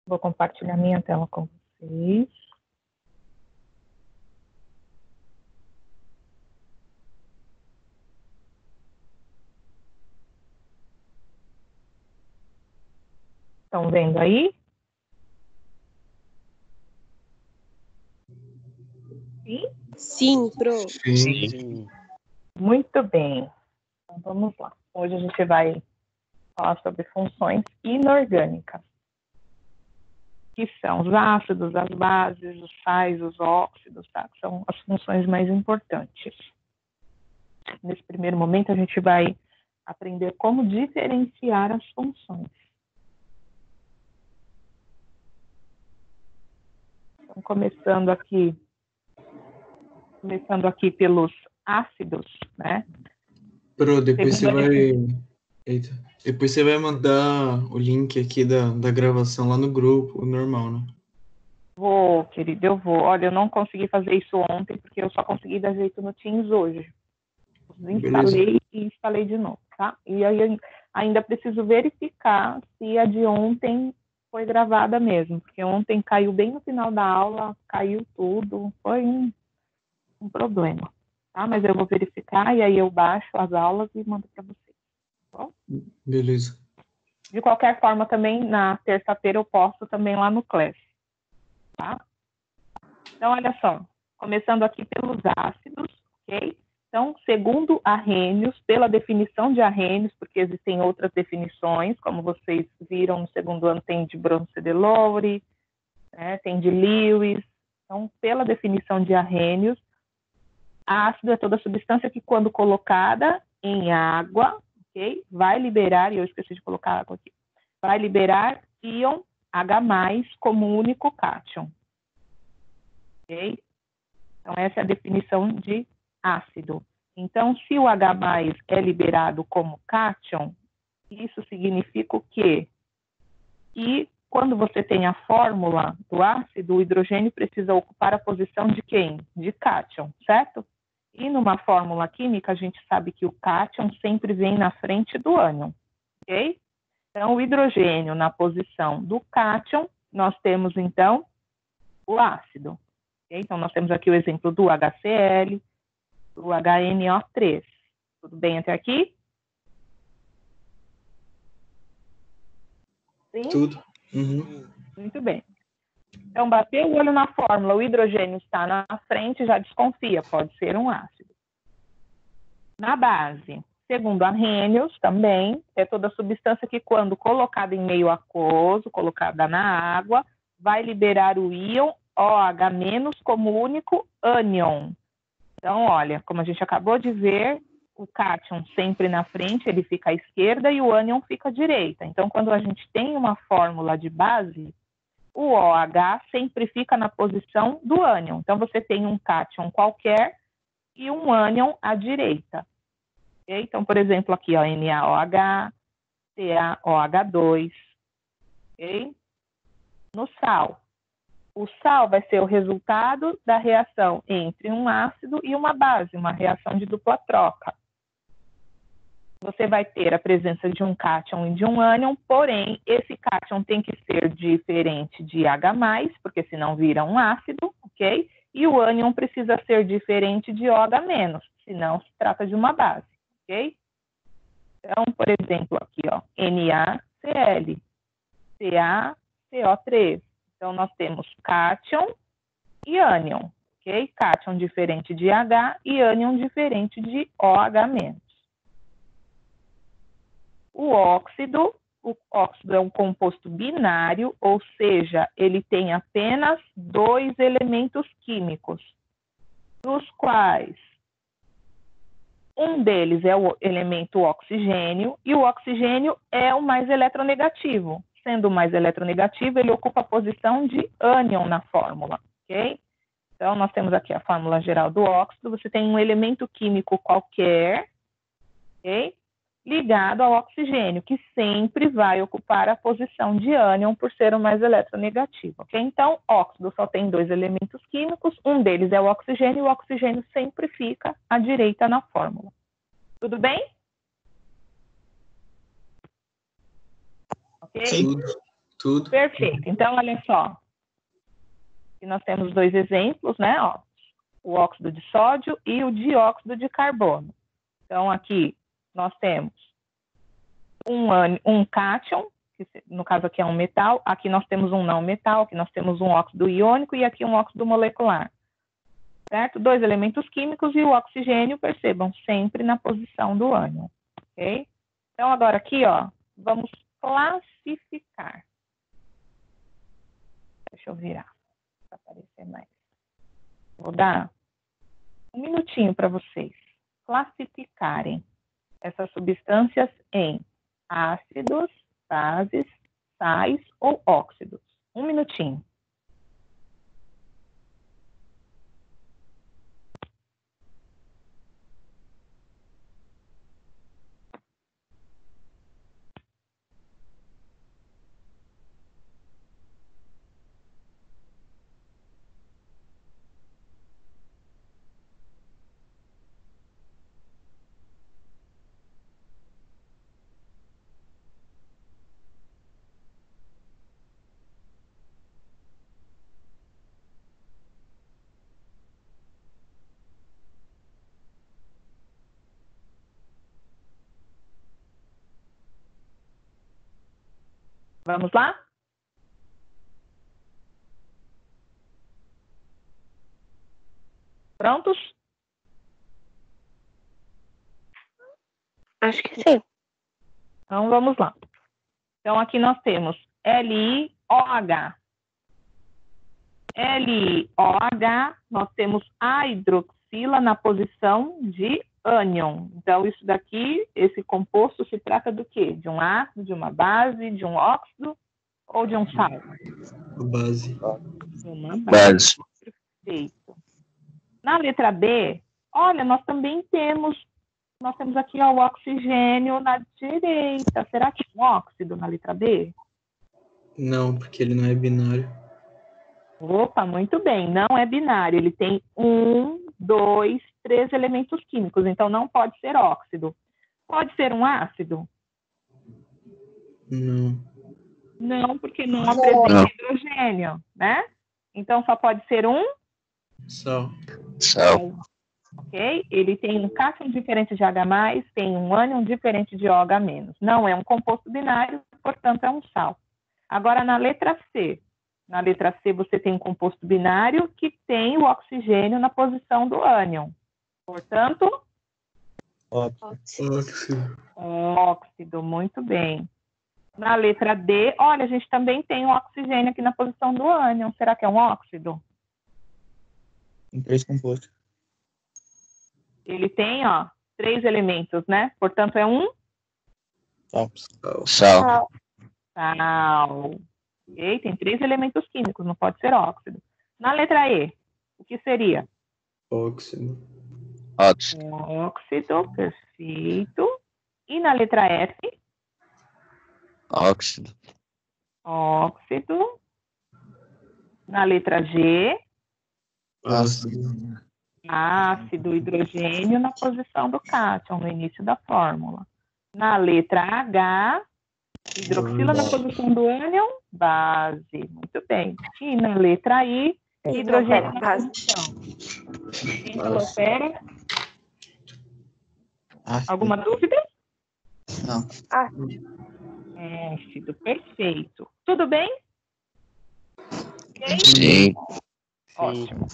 Vou compartilhar minha tela com vocês. Estão vendo aí? Sim? Sim, Pro. Sim. Muito bem. Então, vamos lá. Hoje a gente vai falar sobre funções inorgânicas, que são os ácidos, as bases, os sais, os óxidos, tá? Que são as funções mais importantes. Nesse primeiro momento, a gente vai aprender como diferenciar as funções. Então, começando aqui pelos ácidos, né? Pro, depois você vai... Eita. Depois você vai mandar o link aqui da gravação lá no grupo, normal, né? Vou, querido, eu vou. Olha, eu não consegui fazer isso ontem, porque eu só consegui dar jeito no Teams hoje. Desinstalei e instalei de novo, tá? E aí ainda preciso verificar se a de ontem foi gravada mesmo, porque ontem caiu bem no final da aula, caiu tudo, foi um problema, tá? Mas eu vou verificar e aí eu baixo as aulas e mando para vocês, tá bom? Beleza. De qualquer forma, também na terça-feira eu posto também lá no Class, tá? Então, olha só, começando aqui pelos ácidos, ok? Então, segundo Arrhenius, pela definição de Arrhenius, porque existem outras definições, como vocês viram no segundo ano, tem de Bronce de Lowry, né, tem de Lewis. Então, pela definição de Arrhenius, ácido é toda substância que, quando colocada em água, ok, vai liberar, e eu esqueci de colocar água aqui, vai liberar íon H+, como único cátion. Ok? Então, essa é a definição de ácido. Então, se o H+ é liberado como cátion, isso significa o quê? Que quando você tem a fórmula do ácido, o hidrogênio precisa ocupar a posição de quem? De cátion, certo? E numa fórmula química, a gente sabe que o cátion sempre vem na frente do ânion, ok? Então, o hidrogênio na posição do cátion, nós temos, então, o ácido. Okay? Então, nós temos aqui o exemplo do HCl, do HNO3. Tudo bem até aqui? Sim? Tudo. Uhum. Muito bem. Então, bateu o olho na fórmula, o hidrogênio está na frente, já desconfia, pode ser um ácido. Na base, segundo Arrhenius, também, é toda substância que, quando colocada em meio aquoso, colocada na água, vai liberar o íon OH- como único ânion. Então, olha, como a gente acabou de ver, o cátion sempre na frente, ele fica à esquerda e o ânion fica à direita. Então, quando a gente tem uma fórmula de base, o OH sempre fica na posição do ânion. Então, você tem um cátion qualquer e um ânion à direita. Okay? Então, por exemplo, aqui, ó, NaOH, CaOH2. Okay? No sal. O sal vai ser o resultado da reação entre um ácido e uma base, uma reação de dupla troca. Você vai ter a presença de um cátion e de um ânion, porém, esse cátion tem que ser diferente de H+, porque senão vira um ácido, ok? E o ânion precisa ser diferente de OH-, senão se trata de uma base, ok? Então, por exemplo, aqui, ó, NaCl, CaCO3. Então, nós temos cátion e ânion, ok? Cátion diferente de H e ânion diferente de OH-. O óxido é um composto binário, ou seja, ele tem apenas dois elementos químicos, dos quais um deles é o elemento oxigênio, e o oxigênio é o mais eletronegativo. Sendo o mais eletronegativo, ele ocupa a posição de ânion na fórmula, ok? Então, nós temos aqui a fórmula geral do óxido. Você tem um elemento químico qualquer, ok? Ligado ao oxigênio, que sempre vai ocupar a posição de ânion por ser o mais eletronegativo, ok? Então, óxido só tem dois elementos químicos, um deles é o oxigênio, e o oxigênio sempre fica à direita na fórmula. Tudo bem? Ok? Tudo. Tudo. Perfeito. Então, olha só. Aqui nós temos 2 exemplos, né? Ó, o óxido de sódio e o dióxido de carbono. Então, aqui nós temos um cátion, que no caso aqui é um metal, aqui nós temos um não metal, aqui nós temos um óxido iônico e aqui um óxido molecular. Certo? 2 elementos químicos e o oxigênio, percebam, sempre na posição do ânion. Ok? Então, agora aqui, ó, vamos classificar. Deixa eu virar para aparecer mais. Vou dar um minutinho para vocês classificarem essas substâncias em ácidos, bases, sais ou óxidos. Um minutinho. Vamos lá? Prontos? Acho que sim. Então, vamos lá. Então, aqui nós temos LiOH. LiOH, nós temos a hidroxila na posição de ânion. Então, isso daqui, esse composto se trata do quê? De um ácido, de uma base, de um óxido ou de um sal? Base. Uma Base. Perfeito. Na letra B, olha, nós temos aqui ó, o oxigênio na direita. Será que é um óxido na letra B? Não, porque ele não é binário. Opa, muito bem. Não é binário. Ele tem 1, 2, 3 elementos químicos. Então, não pode ser óxido. Pode ser um ácido? Não. Não, porque não apresenta hidrogênio, né? Então, só pode ser um Sal. Sal. ok? Ele tem um cátion diferente de H+, tem um ânion diferente de OH-. Não é um composto binário, portanto, é um sal. Agora, na letra C. Na letra C, você tem um composto binário que tem o oxigênio na posição do ânion. Portanto, Óxido. óxido, muito bem. Na letra D, olha, a gente também tem o oxigênio aqui na posição do ânion. Será que é um óxido? Tem 3 compostos. Ele tem, ó, 3 elementos, né? Portanto, é um Sal. sal. Ok? Tem 3 elementos químicos, não pode ser óxido. Na letra E, o que seria? Óxido. Óxido. Óxido, perfeito. E na letra F? Óxido. Óxido. Na letra G? Ácido. Ácido, hidrogênio na posição do cátion, no início da fórmula. Na letra H, hidroxila na posição do ânion, base. Muito bem. E na letra I, hidrogênio na posição. Quem falou pera? Alguma dúvida? Não. Ácido, perfeito. Tudo bem? Ok? Sim. Ótimo.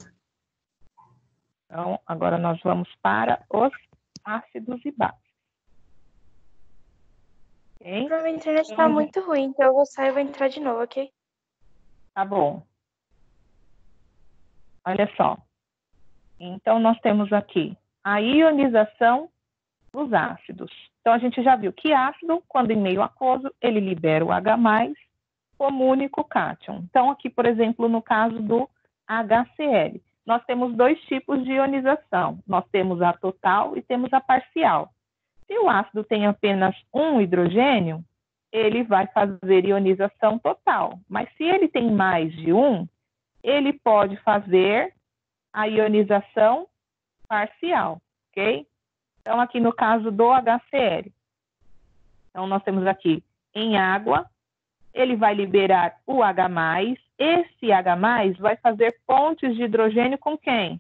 Então, agora nós vamos para os ácidos e bases. Ok? A minha internet está muito ruim, então eu vou sair e vou entrar de novo, ok? Tá bom. Olha só. Então, nós temos aqui a ionização dos ácidos. Então, a gente já viu que ácido, quando em meio aquoso, ele libera o H+, como único cátion. Então, aqui, por exemplo, no caso do HCl, nós temos 2 tipos de ionização. Nós temos a total e temos a parcial. Se o ácido tem apenas um hidrogênio, ele vai fazer ionização total. Mas se ele tem mais de um, ele pode fazer a ionização parcial, ok? Então, aqui no caso do HCl. Então, nós temos aqui em água, ele vai liberar o H+, esse H+, vai fazer pontes de hidrogênio com quem?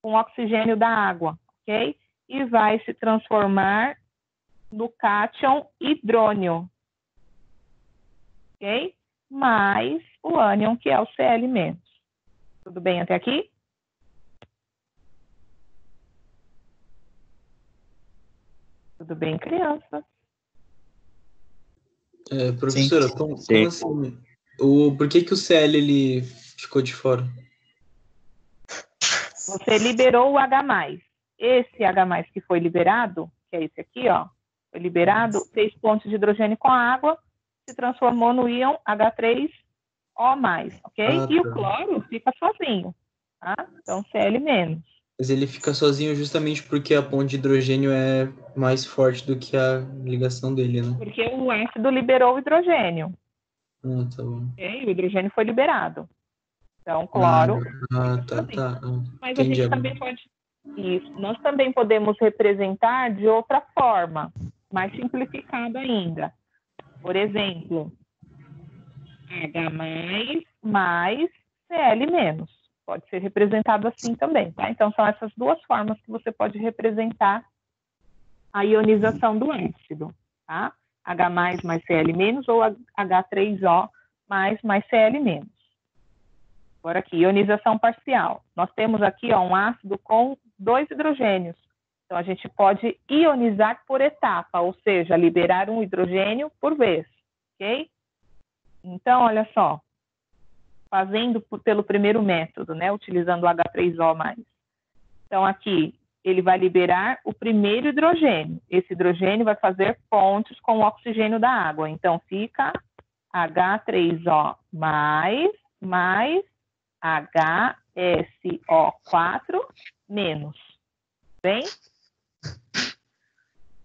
Com o oxigênio da água, ok? E vai se transformar no cátion hidrônio, ok? Mais o ânion, que é o Cl-. Tudo bem até aqui? Tudo bem, criança? Professora, como assim? Por que o Cl ele ficou de fora? Você liberou o H+. Esse H+, que foi liberado, que é esse aqui, ó, foi liberado, fez pontos de hidrogênio com a água, se transformou no íon H3O+, ok? E o cloro fica sozinho, tá? Então, Cl-. Mas ele fica sozinho justamente porque a ponte de hidrogênio é mais forte do que a ligação dele, né? Porque o ácido liberou o hidrogênio. Tá bom. Okay? O hidrogênio foi liberado. Então, cloro. Tá. Mas Entendi a gente também pode. Isso. Nós também podemos representar de outra forma, mais simplificada ainda. Por exemplo, H mais Cl-. Pode ser representado assim também, tá? Então, são essas duas formas que você pode representar a ionização do ácido, tá? H mais Cl- ou H3O mais Cl-. Agora aqui, ionização parcial. Nós temos aqui, ó, um ácido com 2 hidrogênios. Então, a gente pode ionizar por etapa, ou seja, liberar um hidrogênio por vez, ok? Então, olha só, fazendo pelo primeiro método, né, utilizando o H3O+. Então, aqui, ele vai liberar o primeiro hidrogênio. Esse hidrogênio vai fazer pontes com o oxigênio da água. Então, fica H3O mais HSO4 menos. Bem?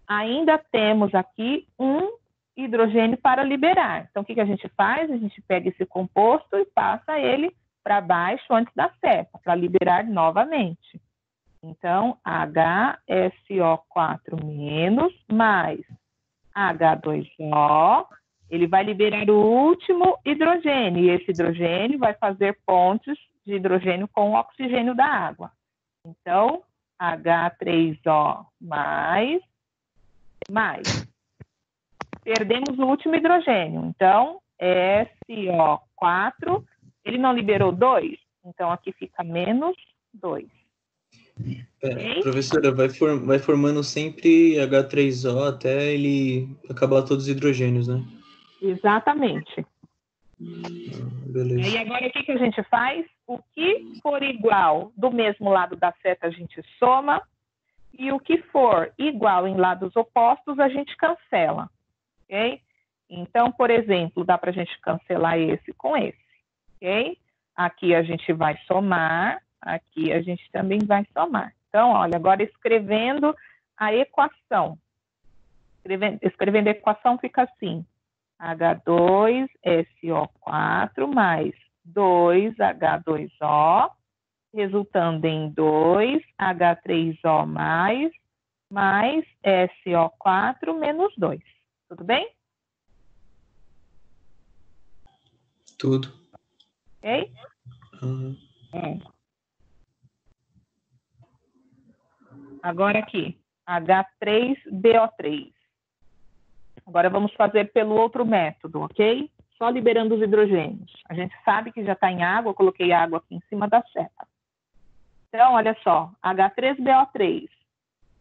Ainda temos aqui um hidrogênio para liberar. Então, o que a gente faz? A gente pega esse composto e passa ele para baixo antes da seta, para liberar novamente. Então, HSO4 menos mais H2O, ele vai liberar o último hidrogênio, e esse hidrogênio vai fazer pontes de hidrogênio com o oxigênio da água. Então, H3O mais. Perdemos o último hidrogênio, então, SO4, ele não liberou 2, então aqui fica menos 2. Okay? Professora, vai formando sempre H3O até ele acabar todos os hidrogênios, né? Exatamente. Beleza. E agora o que a gente faz? O que for igual do mesmo lado da seta a gente soma, e o que for igual em lados opostos a gente cancela. Ok? Então, por exemplo, dá para a gente cancelar esse com esse. Ok? Aqui a gente vai somar, aqui a gente também vai somar. Então, olha, agora escrevendo a equação. Escrevendo a equação fica assim. H2SO4 mais 2H2O, resultando em 2H3O mais SO4 menos 2. Tudo bem? Tudo. Ok? Uhum. Agora aqui, H3BO3. Agora vamos fazer pelo outro método, ok? Só liberando os hidrogênios. A gente sabe que já está em água, eu coloquei água aqui em cima da seta. Então, olha só, H3BO3.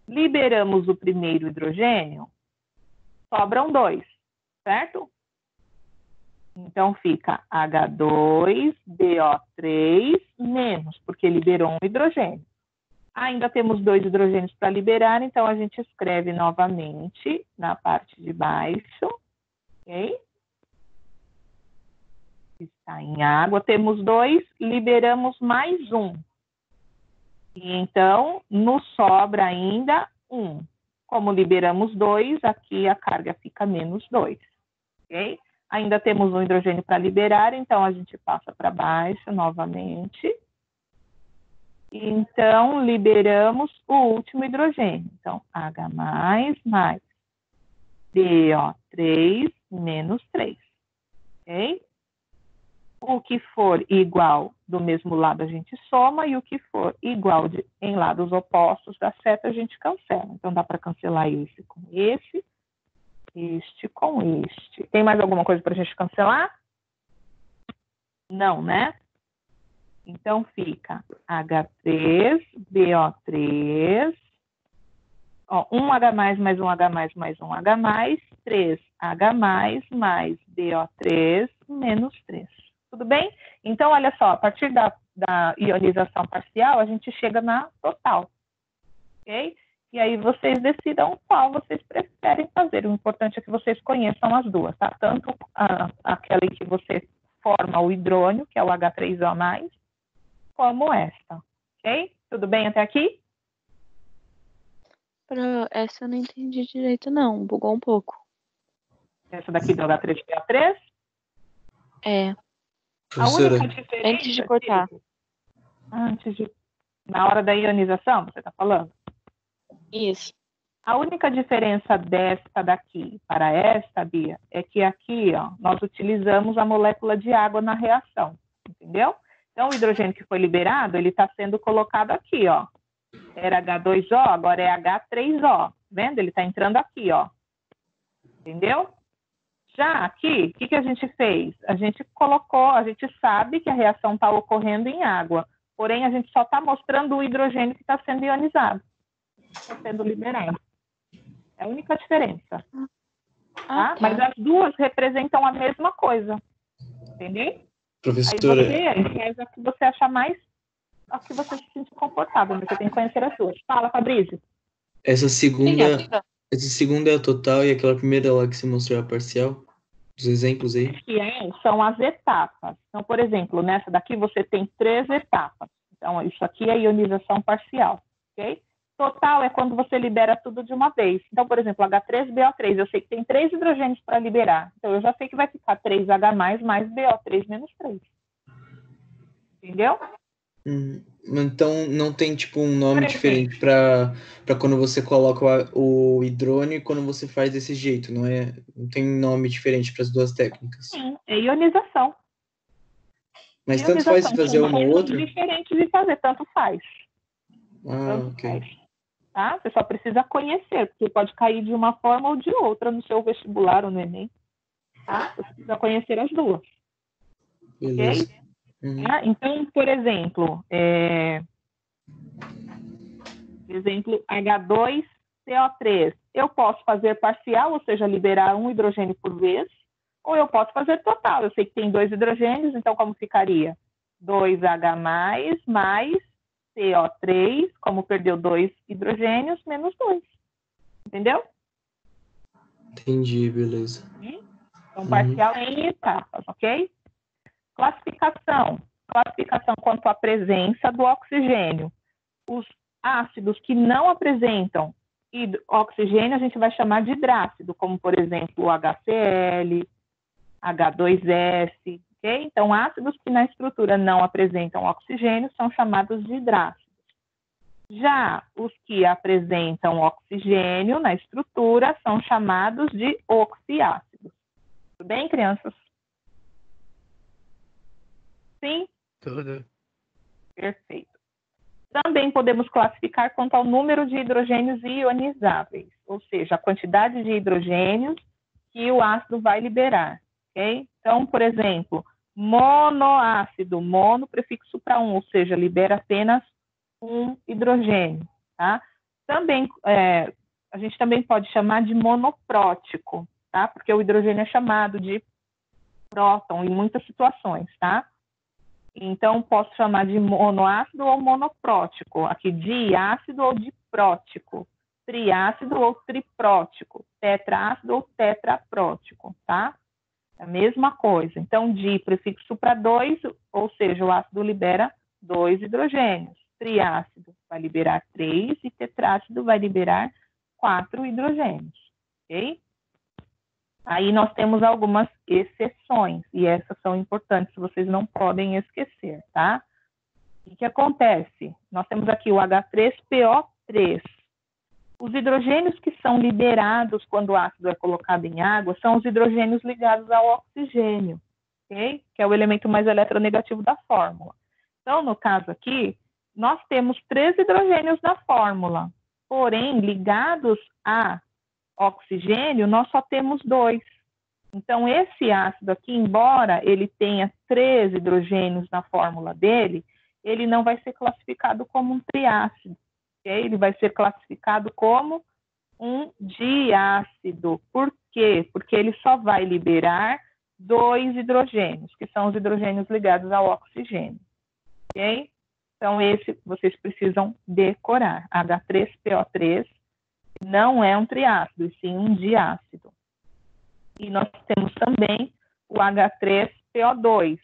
Liberamos o primeiro hidrogênio, sobram 2, certo? Então, fica H2BO3 menos, porque liberou um hidrogênio. Ainda temos 2 hidrogênios para liberar, então a gente escreve novamente na parte de baixo, ok? Está em água, temos 2, liberamos mais 1. E então, nos sobra ainda 1. Como liberamos 2, aqui a carga fica menos 2, ok? Ainda temos um hidrogênio para liberar, então a gente passa para baixo novamente. Então, liberamos o último hidrogênio. Então, H mais BO3 menos 3. ok? O que for igual do mesmo lado a gente soma e o que for igual em lados opostos da seta a gente cancela. Então dá para cancelar esse com esse, este com este. Tem mais alguma coisa para a gente cancelar? Não, né? Então fica H3, BO3, ó, 1H+, mais 1H+, mais 1H+, 3H+, mais BO3, menos 3. Tudo bem? Então, olha só, a partir da ionização parcial, a gente chega na total. Ok? E aí vocês decidam qual vocês preferem fazer. O importante é que vocês conheçam as duas, tá? Tanto aquela em que você forma o hidrônio, que é o H3O+, como esta. Ok? Tudo bem até aqui? Essa eu não entendi direito, não. Bugou um pouco. Essa daqui do H3PO3? É, A única Professora, diferença... antes de cortar. Na hora da ionização, você está falando? Isso. A única diferença desta daqui para esta, Bia, é que aqui, ó, nós utilizamos a molécula de água na reação, entendeu? Então, o hidrogênio que foi liberado, ele está sendo colocado aqui, ó. Era H2O, agora é H3O. Vendo? Ele está entrando aqui, ó. Entendeu? Já aqui, o que a gente fez? A gente colocou, a gente sabe que a reação está ocorrendo em água, porém a gente só está mostrando o hidrogênio que está sendo ionizado, está sendo liberado. É a única diferença. Tá? Mas as duas representam a mesma coisa. Entendeu? professora, Aí você faz a que você achar mais, a que você se sente confortável, mas você tem que conhecer as duas. Fala, Fabrício. essa segunda Diga. é a total e aquela primeira lá que você mostrou é a parcial? Os exemplos aí? Que são as etapas. Então, por exemplo, nessa daqui você tem 3 etapas. Então, isso aqui é ionização parcial, ok? Total é quando você libera tudo de uma vez. Então, por exemplo, H3BO3, eu sei que tem 3 hidrogênios para liberar. Então, eu já sei que vai ficar 3H+, mais BO3 menos 3. Entendeu? Então não tem tipo um nome diferente para quando você coloca o hidrônio e quando você faz desse jeito, não tem nome diferente para as duas técnicas. Sim, é ionização. Mas tanto faz fazer uma ou outra? Diferente de fazer, tanto faz. Ah, ok. Faz. Tá? Você só precisa conhecer, porque pode cair de uma forma ou de outra no seu vestibular ou no Enem. Tá? Você precisa conhecer as duas. Beleza. Ok? Então, por exemplo, H2CO3, eu posso fazer parcial, ou seja, liberar um hidrogênio por vez, ou eu posso fazer total. Eu sei que tem 2 hidrogênios, então como ficaria? 2H+, mais CO3, como perdeu 2 hidrogênios, menos 2. Entendeu? Entendi, beleza. Então, parcial em etapas, ok? Classificação quanto à presença do oxigênio. Os ácidos que não apresentam oxigênio, a gente vai chamar de hidrácido, como, por exemplo, o HCl, H2S, ok? Então, ácidos que na estrutura não apresentam oxigênio são chamados de hidrácidos. Já os que apresentam oxigênio na estrutura são chamados de oxiácidos. Tudo bem, crianças? Sim? Tudo. Perfeito. Também podemos classificar quanto ao número de hidrogênios ionizáveis, ou seja, a quantidade de hidrogênios que o ácido vai liberar. Okay? Então, por exemplo, monoácido, mono prefixo para 1, ou seja, libera apenas um hidrogênio. Tá? Também, a gente também pode chamar de monoprótico, tá? Porque o hidrogênio é chamado de próton em muitas situações, tá? Então, posso chamar de monoácido ou monoprótico. Aqui, diácido ou diprótico. Triácido ou triprótico. Tetraácido ou tetraprótico, tá? É a mesma coisa. Então, di, prefixo para 2, ou seja, o ácido libera 2 hidrogênios. Triácido vai liberar 3 e tetrácido vai liberar 4 hidrogênios, ok? Aí nós temos algumas exceções, e essas são importantes, vocês não podem esquecer, tá? O que acontece? Nós temos aqui o H3PO3. Os hidrogênios que são liberados quando o ácido é colocado em água são os hidrogênios ligados ao oxigênio, ok? Que é o elemento mais eletronegativo da fórmula. Então, no caso aqui, nós temos 3 hidrogênios na fórmula, porém, ligados a oxigênio, nós só temos 2. Então, esse ácido aqui, embora ele tenha 3 hidrogênios na fórmula dele, ele não vai ser classificado como um triácido, ok? Ele vai ser classificado como um diácido. Por quê? Porque ele só vai liberar 2 hidrogênios, que são os hidrogênios ligados ao oxigênio, ok? Então, esse vocês precisam decorar. H3PO3 não é um triácido, e sim um diácido. E nós temos também o H3PO2.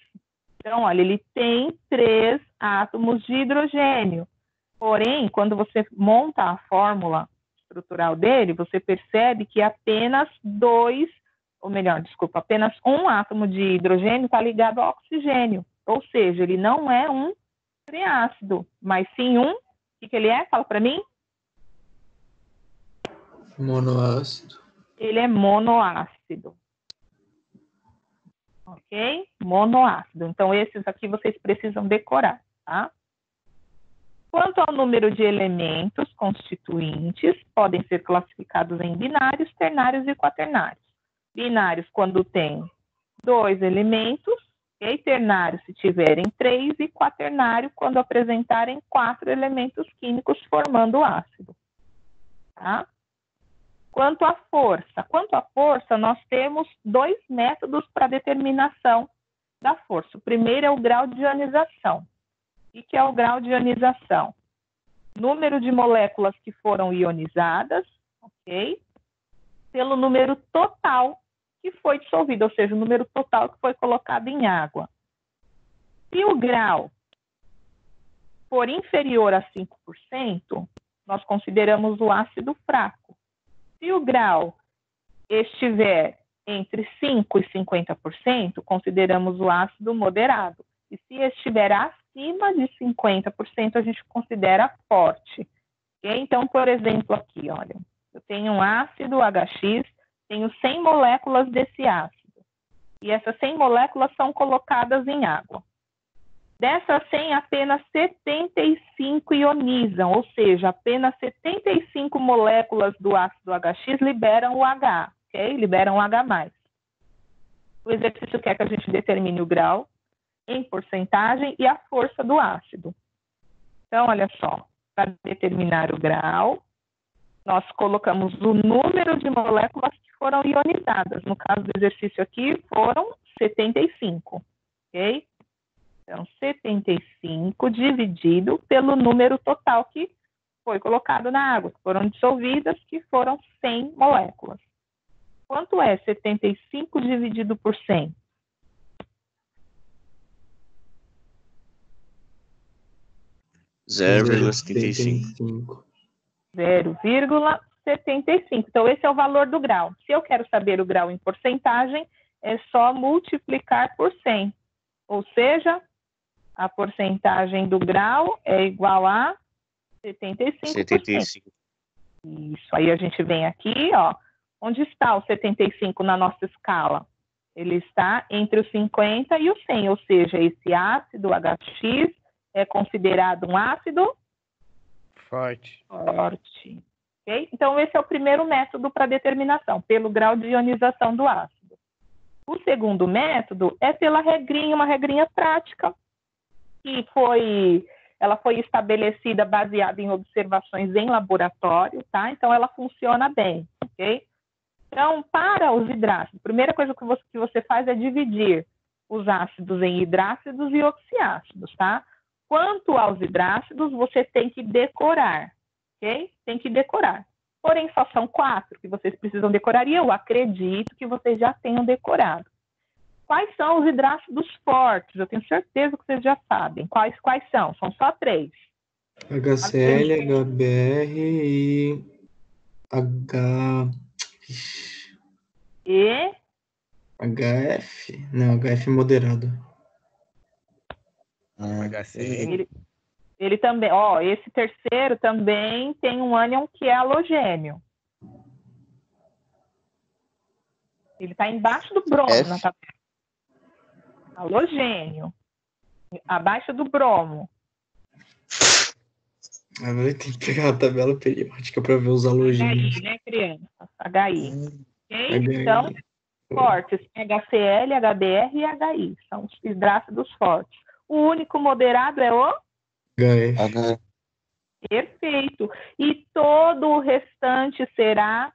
Então, olha, ele tem 3 átomos de hidrogênio. Porém, quando você monta a fórmula estrutural dele, você percebe que apenas apenas um átomo de hidrogênio está ligado ao oxigênio. Ou seja, ele não é um triácido, mas sim o que ele é? Fala para mim. Monoácido. Ele é monoácido. Ok? Monoácido. Então, esses aqui vocês precisam decorar, tá? Quanto ao número de elementos constituintes, podem ser classificados em binários, ternários e quaternários. Binários quando tem 2 elementos, ok? Ternários se tiverem 3 e quaternário quando apresentarem 4 elementos químicos formando o ácido. Tá? Quanto à força, nós temos 2 métodos para determinação da força. O primeiro é o grau de ionização. O que é o grau de ionização? Número de moléculas que foram ionizadas, ok? Pelo número total que foi dissolvido, ou seja, o número total que foi colocado em água. Se o grau for inferior a 5%, nós consideramos o ácido fraco. Se o grau estiver entre 5% e 50%, consideramos o ácido moderado. E se estiver acima de 50%, a gente considera forte. Okay? Então, por exemplo, aqui, olha, eu tenho um ácido HX, tenho 100 moléculas desse ácido. E essas 100 moléculas são colocadas em água. Dessas 100, apenas 75 ionizam, ou seja, apenas 75 moléculas do ácido HX liberam o H, ok? Liberam o H+. O exercício quer que a gente determine o grau em porcentagem e a força do ácido. Então, olha só, para determinar o grau, nós colocamos o número de moléculas que foram ionizadas. No caso do exercício aqui, foram 75, ok? Então, 75 dividido pelo número total que foi colocado na água, que foram dissolvidas, que foram 100 moléculas. Quanto é 75 dividido por 100? 0,75. 0,75. Então, esse é o valor do grau. Se eu quero saber o grau em porcentagem, é só multiplicar por 100. Ou seja, a porcentagem do grau é igual a 75%. 75. Isso. Aí a gente vem aqui, ó. Onde está o 75 na nossa escala? Ele está entre os 50 e os 100, ou seja, esse ácido HX é considerado um ácido Forte. forte. Okay? Então, esse é o primeiro método para determinação, pelo grau de ionização do ácido. O segundo método é pela regrinha, uma regrinha prática, que ela foi estabelecida baseada em observações em laboratório, tá? Então, ela funciona bem, ok? Então, para os hidrácidos, a primeira coisa que você faz é dividir os ácidos em hidrácidos e oxiácidos, tá? Quanto aos hidrácidos, você tem que decorar, ok? Tem que decorar. Porém, só são 4 que vocês precisam decorar e eu acredito que vocês já tenham decorado. Quais são os hidrácidos fortes? Eu tenho certeza que vocês já sabem. Quais são? São só 3. HCl, HBr e E HF? Não, HF moderado. HCl. ele também, ó, esse terceiro também tem um ânion que é halogênio. Ele está embaixo do bromo F. na tabela. Halogênio. Abaixo do bromo. Agora tem que pegar a tabela periódica para ver os halogênios. HI, né, criança? HI. Ok? HI. Então, fortes, HCl, HBr e HI. São os hidrácidos fortes. O único moderado é o? HF. Perfeito. E todo o restante será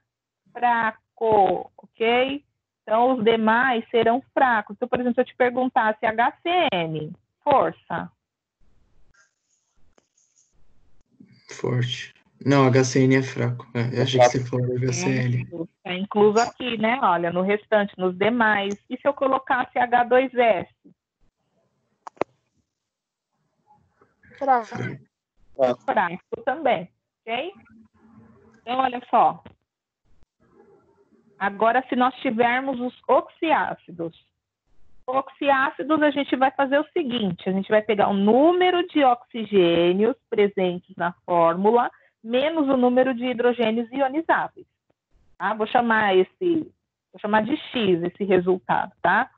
fraco, ok? Então, os demais serão fracos. Então, por exemplo, se eu te perguntasse HCN, força. Forte. Não, HCN é fraco. Eu achei que você falou HCl. Está incluso aqui, né? Olha, no restante, nos demais. E se eu colocasse H2S? Fraco também, ok? Então, olha só. Agora, se nós tivermos os oxiácidos. Oxiácidos, a gente vai fazer o seguinte. A gente vai pegar o número de oxigênios presentes na fórmula menos o número de hidrogênios ionizáveis. Tá? Vou chamar de X esse resultado, tá?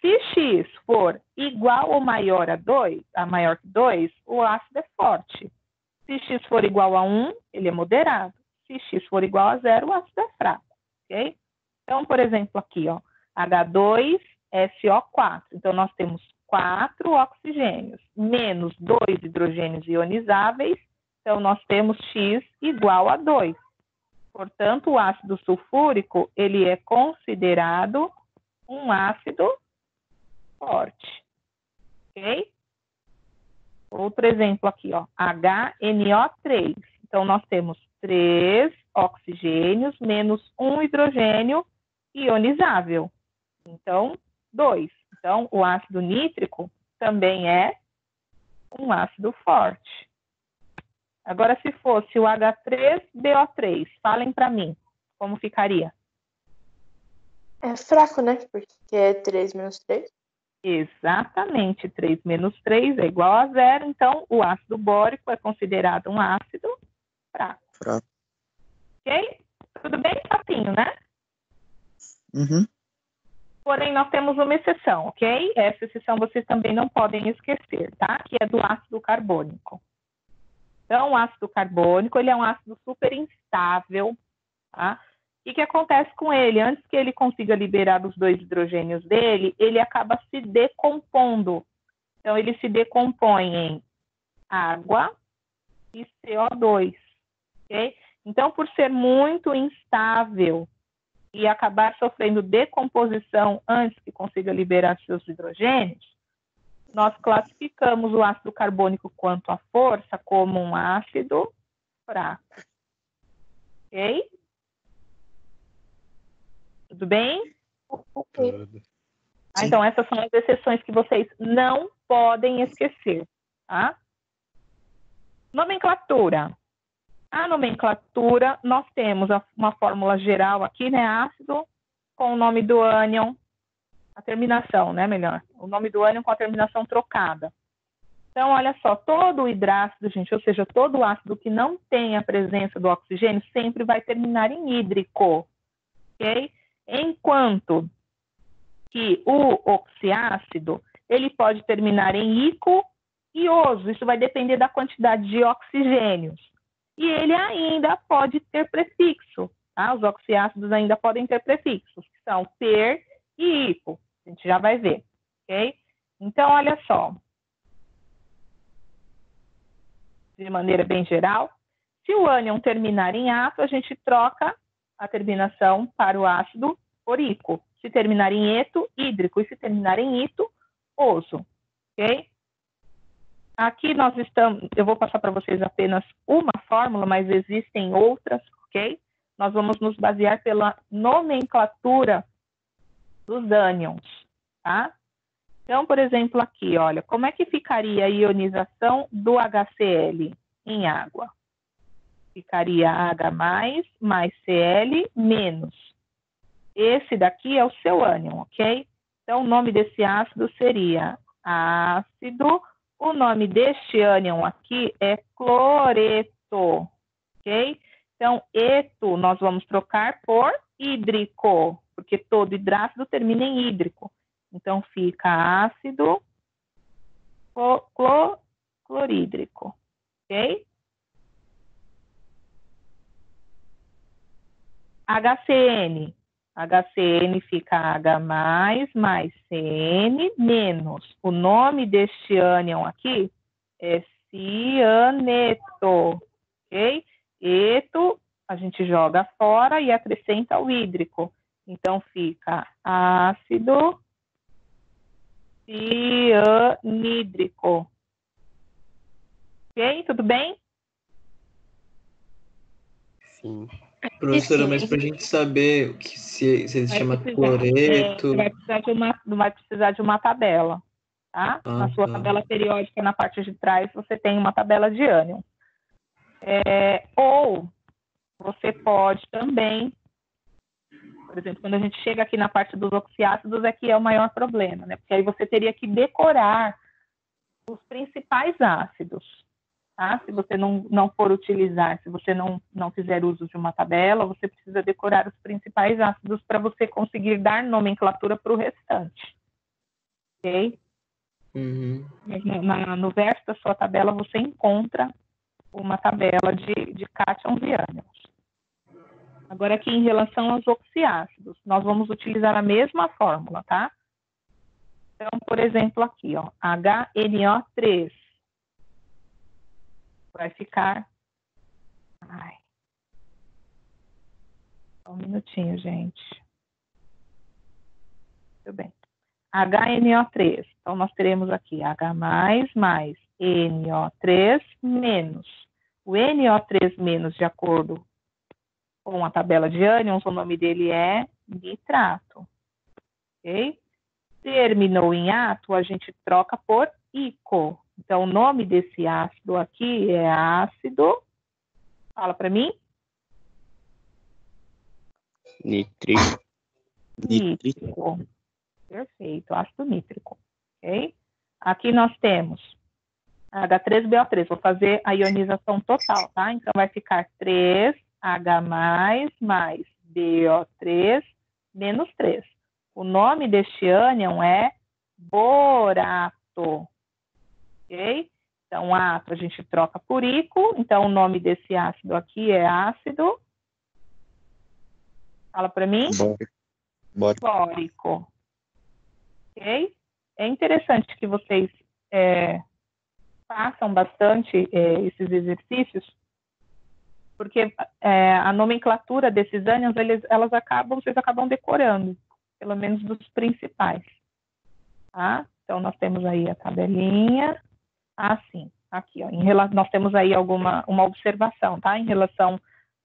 Se X for igual ou maior a maior que 2, o ácido é forte. Se X for igual a 1, ele é moderado. Se X for igual a 0, o ácido é fraco, ok? Então, por exemplo, aqui, ó, H2SO4. Então, nós temos 4 oxigênios menos 2 hidrogênios ionizáveis. Então, nós temos X igual a 2. Portanto, o ácido sulfúrico, ele é considerado um ácido forte. Ok? Outro exemplo aqui, ó, HNO3. Então, nós temos 3 oxigênios menos 1 hidrogênio ionizável. Então, 2. Então, o ácido nítrico também é um ácido forte. Agora, se fosse o H3BO3, falem para mim, como ficaria? É fraco, né? Porque é 3 menos 3. Exatamente, 3 menos 3 é igual a 0, então o ácido bórico é considerado um ácido fraco. Ok? Tudo bem, Sapinho, né? Uhum. Porém, nós temos uma exceção, ok? Essa exceção vocês também não podem esquecer, tá? Que é do ácido carbônico. Então, o ácido carbônico, ele é um ácido super instável, tá? O que acontece com ele? Antes que ele consiga liberar os 2 hidrogênios dele, ele acaba se decompondo. Então, ele se decompõe em água e CO2, ok? Então, por ser muito instável e acabar sofrendo decomposição antes que consiga liberar seus hidrogênios, nós classificamos o ácido carbônico quanto à força como um ácido fraco. Ok? Tudo bem? Tudo. Então, essas são as exceções que vocês não podem esquecer, tá? Nomenclatura. A nomenclatura, nós temos uma fórmula geral aqui, né? Ácido com o nome do ânion, a terminação, né? Melhor. O nome do ânion com a terminação trocada. Então, olha só, todo o hidrácido, gente, ou seja, todo o ácido que não tem a presença do oxigênio, sempre vai terminar em hídrico, ok? Enquanto que o oxiácido, ele pode terminar em ico e oso, isso vai depender da quantidade de oxigênios. E ele ainda pode ter prefixo, tá? Os oxiácidos ainda podem ter prefixos, que são per e ico, a gente já vai ver, ok? Então, olha só, de maneira bem geral, se o ânion terminar em ato, a gente troca a terminação para o ácido por ico. Se terminar em eto, hídrico. E se terminar em ito, oso. Ok? Aqui eu vou passar para vocês apenas uma fórmula, mas existem outras, ok? Nós vamos nos basear pela nomenclatura dos ânions, tá? Então, por exemplo, aqui, olha, como é que ficaria a ionização do HCl em água? Ficaria H+, mais Cl, menos. Esse daqui é o seu ânion, ok? Então, o nome desse ácido seria ácido. O nome deste ânion aqui é cloreto, ok? Então, eto nós vamos trocar por hídrico, porque todo hidrácido termina em hídrico. Então, fica ácido clorídrico, ok? HCN. HCN fica H+, mais CN, menos. O nome deste ânion aqui é cianeto, ok? Eto, a gente joga fora e acrescenta o hídrico. Então, fica ácido cianídrico. Ok? Tudo bem? Sim. Professora, sim. mas para a gente saber se ele se Vai chama precisar, cloreto. você vai precisar de uma tabela, tá? Na sua tabela periódica, na parte de trás, você tem uma tabela de ânion. Ou você pode também, por exemplo, quando a gente chega aqui na parte dos oxiácidos, é que é o maior problema, né? Porque aí você teria que decorar os principais ácidos, tá? Se você não for utilizar, se você não fizer uso de uma tabela, você precisa decorar os principais ácidos para você conseguir dar nomenclatura para o restante, ok? Uhum. No verso da sua tabela, você encontra uma tabela de cátions e ânions. Agora, aqui em relação aos oxiácidos, nós vamos utilizar a mesma fórmula, tá? Então, por exemplo, aqui, ó, HNO3. Vai ficar... Só um minutinho, gente. Muito bem. HNO3. Então, nós teremos aqui H+, mais NO3 menos. O NO3 menos, de acordo com a tabela de ânions, o nome dele é nitrato. Ok? Terminou em ato, a gente troca por ico. Então, o nome desse ácido aqui é ácido... Fala para mim. Nítrico. Nítrico. Perfeito, ácido nítrico. Ok? Aqui nós temos H3BO3. Vou fazer a ionização total, tá? Então, vai ficar 3H+, mais BO3, menos 3. O nome deste ânion é borato. Ok? Então, ato a gente troca por ico. Então, o nome desse ácido aqui é ácido... Fala para mim. Bórico. Ok? É interessante que vocês façam bastante esses exercícios, porque a nomenclatura desses ânions, vocês acabam decorando, pelo menos dos principais. Tá? Então, nós temos aí a tabelinha. Sim. Aqui, ó, nós temos aí uma observação, tá? Em relação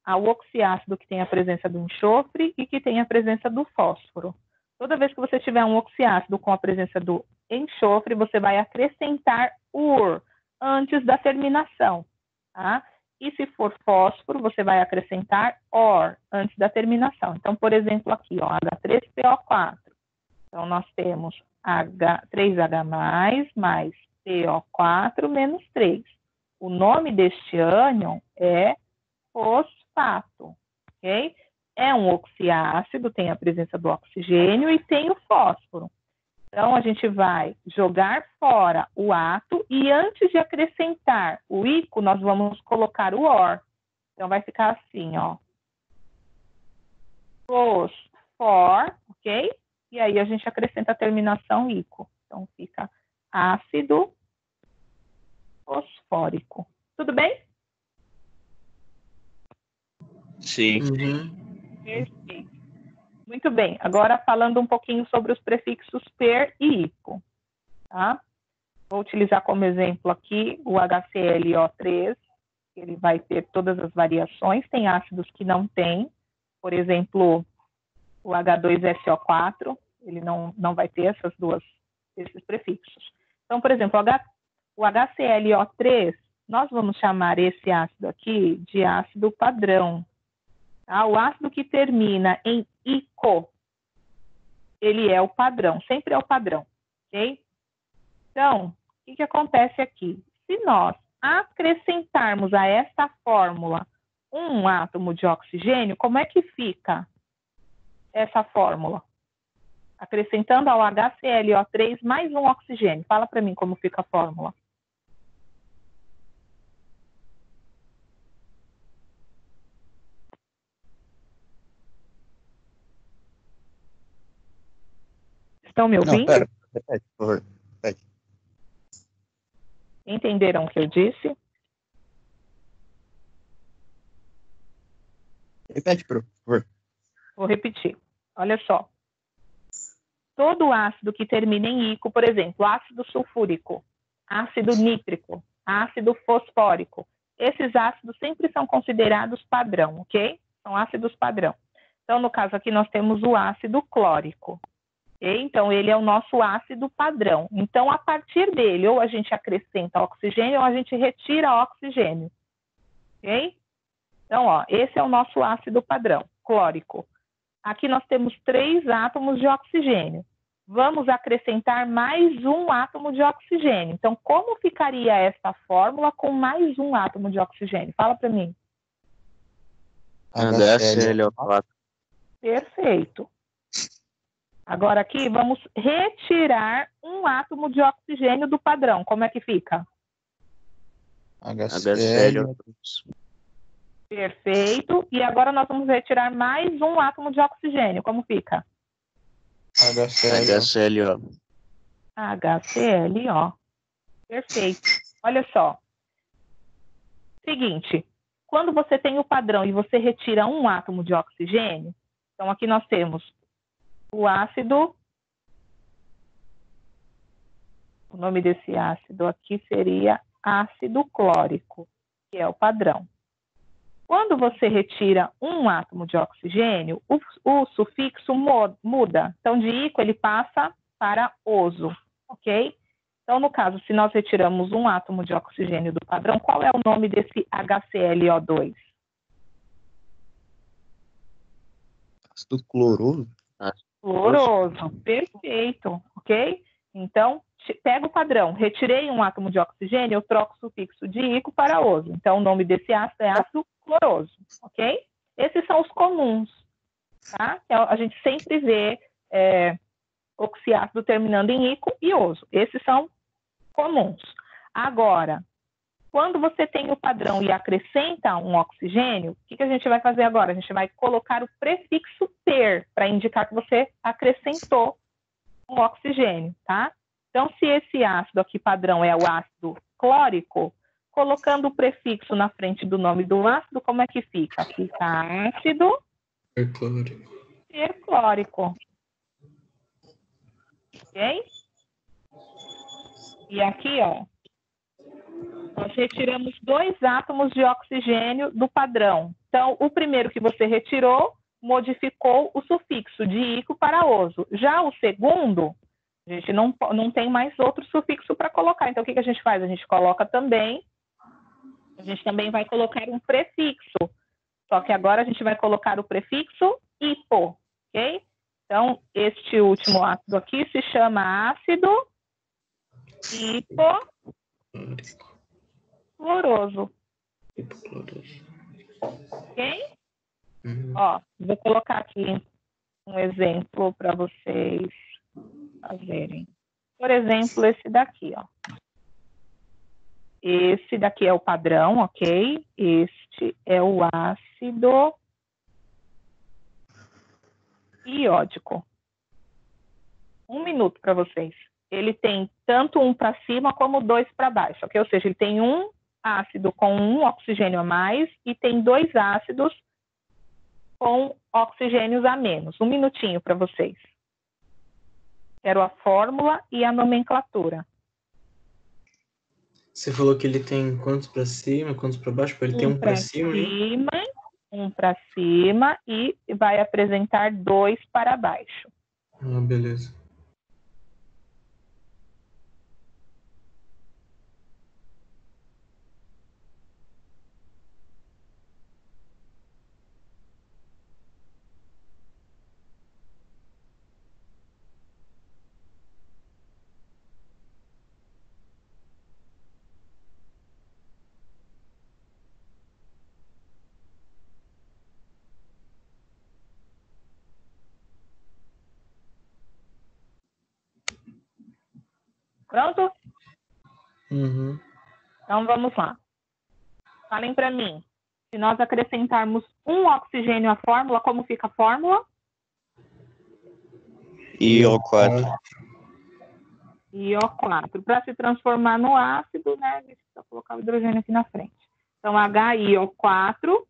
ao oxiácido que tem a presença do enxofre e que tem a presença do fósforo. Toda vez que você tiver um oxiácido com a presença do enxofre, você vai acrescentar ur antes da terminação, tá? E se for fósforo, você vai acrescentar or antes da terminação. Então, por exemplo, aqui, ó, H3PO4. Então, nós temos 3H+, mais PO4 menos 3. O nome deste ânion é fosfato, ok? É um oxiácido, tem a presença do oxigênio e tem o fósforo. Então, a gente vai jogar fora o ato e antes de acrescentar o ico, nós vamos colocar o or. Então, vai ficar assim, ó. Fosfor, ok? E aí a gente acrescenta a terminação ico. Então, fica ácido fosfórico. Tudo bem? Sim. Uhum. Perfeito. Muito bem. Agora, falando um pouquinho sobre os prefixos per e ico. Tá? Vou utilizar como exemplo aqui o HClO3. Ele vai ter todas as variações. Tem ácidos que não tem. Por exemplo, o H2SO4. Ele não vai ter esses prefixos. Então, por exemplo, o HClO3, nós vamos chamar esse ácido aqui de ácido padrão. Tá? O ácido que termina em ico, ele é o padrão, sempre é o padrão, ok? Então, o que acontece aqui? Se nós acrescentarmos a esta fórmula um átomo de oxigênio, como é que fica essa fórmula? acrescentando ao HClO3 mais um oxigênio. Fala para mim como fica a fórmula. Estão me Não, ouvindo? pera. Repete, por favor. Repete. Entenderam o que eu disse? Repete, por favor. Vou repetir. Olha só. Todo ácido que termina em ico, por exemplo, ácido sulfúrico, ácido nítrico, ácido fosfórico, esses ácidos sempre são considerados padrão, ok? São ácidos padrão. Então, no caso aqui, nós temos o ácido clórico. Okay? Então, ele é o nosso ácido padrão. Então, a partir dele, ou a gente acrescenta oxigênio, ou a gente retira oxigênio. Ok? Então, ó, esse é o nosso ácido padrão, clórico. Aqui nós temos 3 átomos de oxigênio. Vamos acrescentar mais um átomo de oxigênio. Então, como ficaria essa fórmula com mais um átomo de oxigênio? Fala para mim. HClO4. Perfeito. Agora aqui, vamos retirar um átomo de oxigênio do padrão. Como é que fica? HCl. Perfeito. E agora nós vamos retirar mais um átomo de oxigênio. Como fica? HClO. HClO. Perfeito. Olha só. Seguinte, quando você tem o padrão e você retira um átomo de oxigênio, então aqui nós temos o ácido, o nome desse ácido aqui seria ácido clórico, que é o padrão. Quando você retira um átomo de oxigênio, o sufixo muda. Então, de ico ele passa para oso, ok? Então, no caso, se nós retiramos um átomo de oxigênio do padrão, qual é o nome desse HClO2? Ácido cloroso. Cloroso, perfeito, ok? Então, pega o padrão, retirei um átomo de oxigênio, eu troco o sufixo de ico para oso. Então, o nome desse ácido é ácido cloroso, ok? Esses são os comuns, tá? A gente sempre vê oxiácido terminando em ico e oso. Esses são comuns. Agora, quando você tem o padrão e acrescenta um oxigênio, o que a gente vai fazer agora? A gente vai colocar o prefixo ter, para indicar que você acrescentou um oxigênio, tá? Então, se esse ácido aqui padrão é o ácido clórico, colocando o prefixo na frente do nome do ácido, como é que fica? Fica ácido perclórico. Ok? E aqui, ó, nós retiramos 2 átomos de oxigênio do padrão. Então, o primeiro que você retirou modificou o sufixo de ico para oso. Já o segundo, a gente não tem mais outro sufixo para colocar. Então, o que a gente faz? A gente também vai colocar um prefixo. Só que agora a gente vai colocar o prefixo hipo, ok? Então, este último ácido aqui se chama ácido hipocloroso. Ok? Ó, vou colocar aqui um exemplo para vocês fazerem. Por exemplo, esse daqui, ó. Esse daqui é o padrão, ok? Este é o ácido iódico. 1 minuto para vocês. Ele tem tanto um para cima como 2 para baixo, ok? Ou seja, ele tem um ácido com um oxigênio a mais e tem 2 ácidos com oxigênios a menos. 1 minutinho para vocês. Quero a fórmula e a nomenclatura. Você falou que ele tem quantos para cima, quantos para baixo? Ele tem um para cima, um para cima e vai apresentar 2 para baixo. Ah, beleza. Pronto? Uhum. Então, vamos lá. Falem para mim. Se nós acrescentarmos um oxigênio à fórmula, como fica a fórmula? IO4. IO4. Para se transformar no ácido, né, a gente precisa colocar o hidrogênio aqui na frente. Então, HIO4.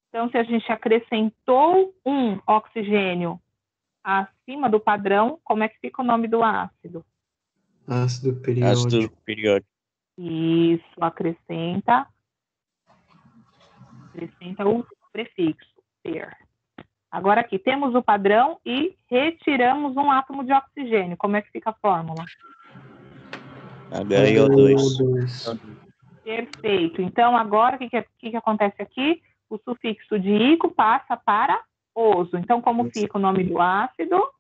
Então, se a gente acrescentou um oxigênio acima do padrão, como é que fica o nome do ácido? Ácido Ácido periódico. periódico. Isso, acrescenta o prefixo, per. Agora aqui, temos o padrão e retiramos um átomo de oxigênio. Como é que fica a fórmula? HIO2. Perfeito. Então, agora, o que acontece aqui? O sufixo de ico passa para oso. Então, como fica o nome do ácido?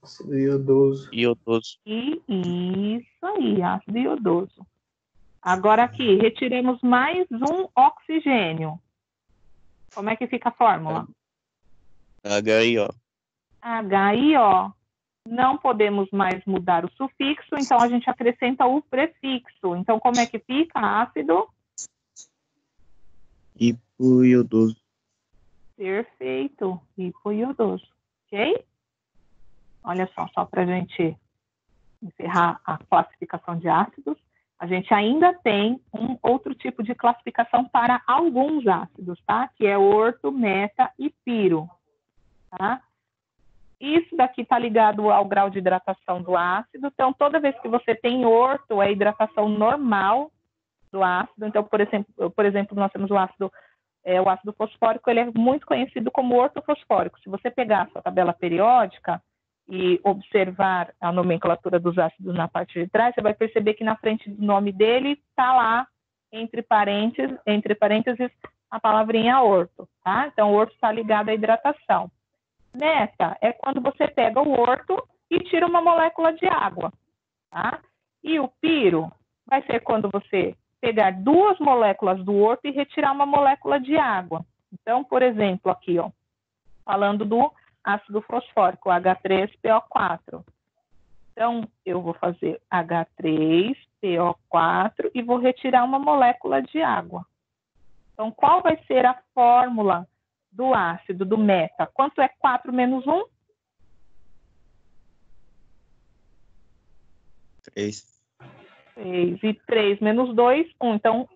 Ácido iodoso. IO2. Isso aí, ácido iodoso. Agora aqui, retiremos mais um oxigênio. Como é que fica a fórmula? HIO. HIO. Não podemos mais mudar o sufixo, então a gente acrescenta o prefixo. Então, como é que fica? Ácido? Hipoiodoso. Perfeito. Hipoiodoso. Ok? Olha só para a gente encerrar a classificação de ácidos, a gente ainda tem um outro tipo de classificação para alguns ácidos, tá? Que é orto, meta e piro, tá? Isso daqui está ligado ao grau de hidratação do ácido. Então, toda vez que você tem orto, é hidratação normal do ácido. Então, por exemplo, nós temos o ácido fosfórico, ele é muito conhecido como ortofosfórico. Se você pegar a sua tabela periódica e observar a nomenclatura dos ácidos na parte de trás, você vai perceber que na frente do nome dele está lá, entre parênteses, a palavrinha orto, tá? Então, o orto está ligado à hidratação. Meta é quando você pega o orto e tira uma molécula de água, tá? E o piro vai ser quando você pegar duas moléculas do orto e retirar uma molécula de água. Então, por exemplo, aqui, ó, falando do ácido fosfórico, H3PO4. Então, eu vou fazer H3PO4 e vou retirar uma molécula de água. Então, qual vai ser a fórmula do ácido, do meta? Quanto é 4 menos 1? 3. 6. E 3 menos 2, 1. Então,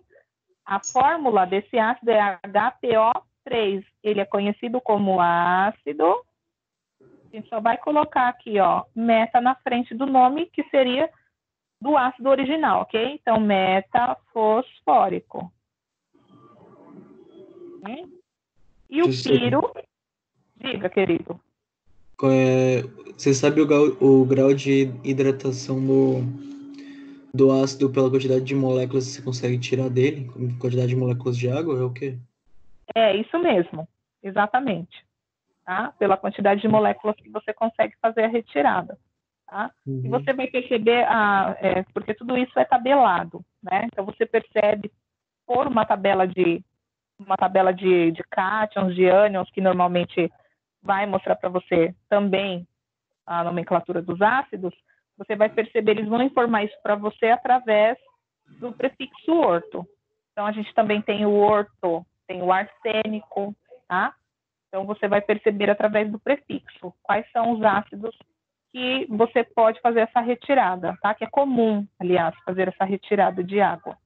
a fórmula desse ácido é HPO3. Ele é conhecido como ácido. A gente só vai colocar aqui, ó, meta na frente do nome, que seria do ácido original, ok? Então, metafosfórico. E o piro, diga, querido. Você sabe o grau de hidratação do ácido pela quantidade de moléculas que você consegue tirar dele? Quantidade de moléculas de água é o quê? É isso mesmo, exatamente. Tá? Pela quantidade de moléculas que você consegue fazer a retirada. Tá? E você vai perceber, porque tudo isso é tabelado, né? Então você percebe por uma tabela de cátions, de ânions, que normalmente vai mostrar para você também a nomenclatura dos ácidos, você vai perceber, eles vão informar isso para você através do prefixo orto. Então, a gente também tem o orto, tem o arsênico, tá? Então, você vai perceber através do prefixo quais são os ácidos que você pode fazer essa retirada, tá? Que é comum, aliás, fazer essa retirada de água,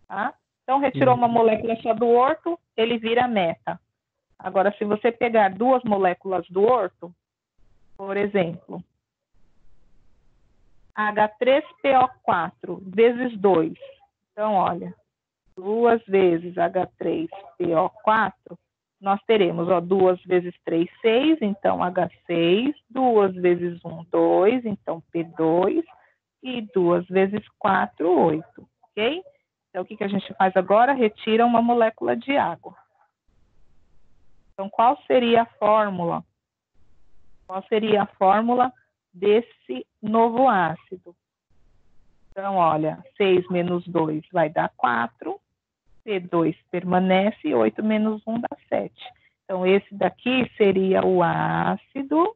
tá? Então, retirou uma molécula só do orto, ele vira meta. Agora, se você pegar duas moléculas do orto, por exemplo, H3PO4 vezes 2. Então, olha, 2 vezes H3PO4, nós teremos, ó, 2 vezes 3, 6, então H6, 2 vezes 1, 2, então P2, e 2 vezes 4, 8, ok? Então, o que a gente faz agora? Retira uma molécula de água. Então, qual seria a fórmula? Qual seria a fórmula desse novo ácido? Então, olha, 6 menos 2 vai dar 4, P2 permanece, 8 menos 1 dá 7. Então, esse daqui seria o ácido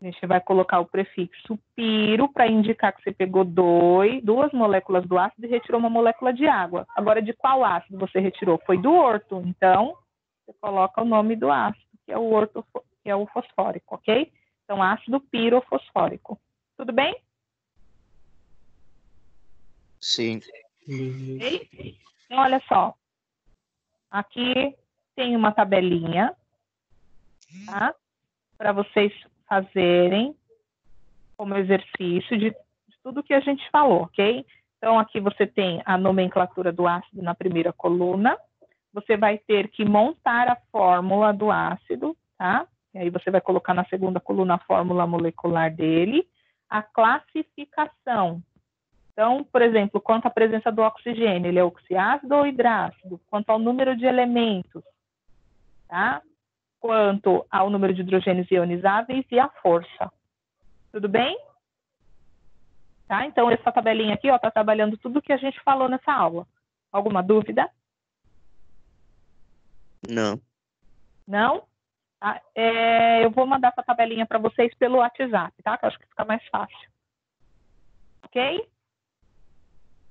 A gente vai colocar o prefixo piro para indicar que você pegou duas moléculas do ácido e retirou uma molécula de água. Agora, de qual ácido você retirou? Foi do orto. Então, você coloca o nome do ácido, que é o orto, que é o fosfórico, ok? Então, ácido pirofosfórico. Tudo bem? Sim. Ok? Então, olha só. Aqui tem uma tabelinha, tá? Para vocês fazerem como exercício de tudo que a gente falou, ok? Então, aqui você tem a nomenclatura do ácido na primeira coluna. Você vai ter que montar a fórmula do ácido, tá? E aí você vai colocar na segunda coluna a fórmula molecular dele. A classificação. Então, por exemplo, quanto à presença do oxigênio, ele é oxiácido ou hidrácido? Quanto ao número de elementos, tá? Quanto ao número de hidrogênios ionizáveis e a força. Tudo bem? Tá? Então, essa tabelinha aqui está trabalhando tudo que a gente falou nessa aula. Alguma dúvida? Não. Não? Tá? Eu vou mandar essa tabelinha para vocês pelo WhatsApp, tá? Que eu acho que fica mais fácil. Ok?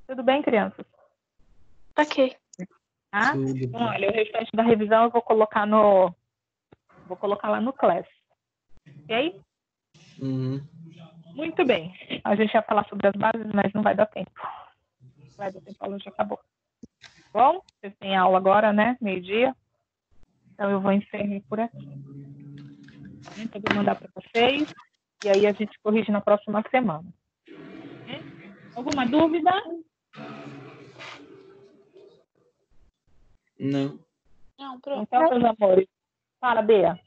Tudo bem, crianças? Ok. Tá? Tudo Então, bem. olha, o restante da revisão eu vou colocar lá no Class. Ok? Uhum. Muito bem. A gente ia falar sobre as bases, mas não vai dar tempo. Vai dar tempo, a aula já acabou. Bom, vocês têm aula agora, né? Meio-dia. Então eu vou encerrar por aqui. Então, eu vou mandar para vocês. E aí a gente corrige na próxima semana. Alguma dúvida? Não, Não. pronto. Então, meus amores. Fala, Bea.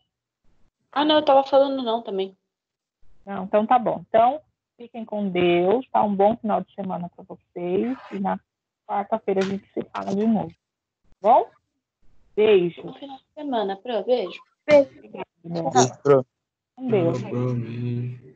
Ah, não, eu tava falando não também. Não, então tá bom. Então, fiquem com Deus. Tá? Um bom final de semana para vocês. E na quarta-feira a gente se fala de novo. Bom? Beijo. No final de semana, Pro, beijo. Beijo. Pro. Um beijo. Provavelmente.